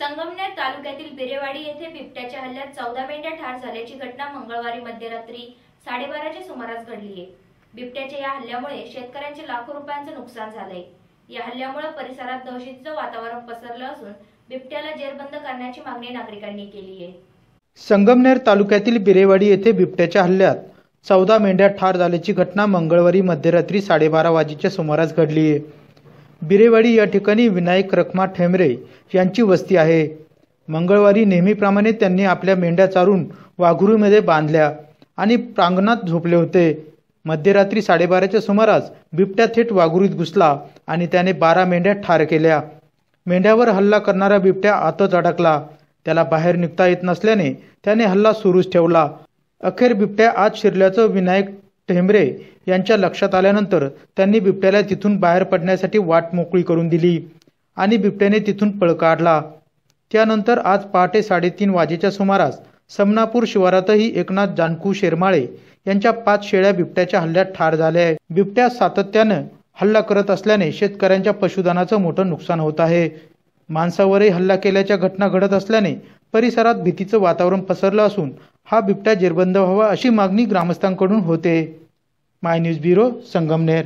संगमनेर तालुक्यातील बिरेवाडी येथे बिबट्याच्या हल्ल्यात 14 मेंढ्या ठार झाल्याची घटना मंगळवारी मध्यरात्री 12:30च्या सुमारास घडली आहे। बिबट्याच्या या हल्ल्यामुळे शेतकऱ्यांचे लाखो रुपयांचे नुकसान झाले। या हल्ल्यामुळे परिसरात दहशतीचे वातावरण पसरले असून बिबट्याला जेरबंद करण्याची मागणी नागरिकांनी केली आहे। संगमनेर तालुक्यातील बिरेवाडी येथे बिबट्याच्या हल्ल्यात 14 मेंढ्या ठार झाल्याची घटना मंगळवारी मध्यरात्री 12:30 वाजेच्या सुमारास घडली आहे। बिरेवाडी या ठिकाणी विनायक रखमा ठेमरे यांची वस्ती आहे। मंगळवारी नेहमीप्रमाणे त्यांनी आपल्या मेंढ्या चारून वाघुरीमध्ये बांधल्या आणि प्रांगणात झोपले होते। मध्यरात्री 12:30च्या सुमारास बिबट्या थेट वाघुरीत घुसला आणि त्याने 12 मेंढ्या ठार केल्या। मेंढ्यावर हल्ला करणारा बिबट्या आतच अडकला। त्याला बाहेर निघता येत नसल्याने त्याने हल्ला सुरूच ठेवला। अखेर बिबट्या आत शिरल्याचं विनायक ठेमरे यांच्या लक्षात आल्यानंतर त्यांनी बिबट्याला तिथून बाहेर पडण्यासाठी वाट मोकळी करून दिली आणि बिबट्याने तिथून पळ काढला। त्यानंतर आज पहाटे 3:30 वाजेच्या सुमारास समनापूर शिवारातही एकनाथ जानकू शेरमाळे यांच्या 5 शेळ्या बिबट्याच्या हल्ल्यात ठार झाल्या आहेत। बिबट्या सातत्याने हल्ला करत असल्याने शेतकऱ्यांच्या पशुधनाचं मोठं नुकसान होत आहे। माणसावरही हल्ला केल्याच्या घटना घडत असल्याने परिसरात भीतीचं वातावरण पसरलं असून हा बिबट्या जेरबंद व्हावा अशी मागणी ग्रामस्थांकडून होते। माय न्यूज ब्युरो, संगमनेर।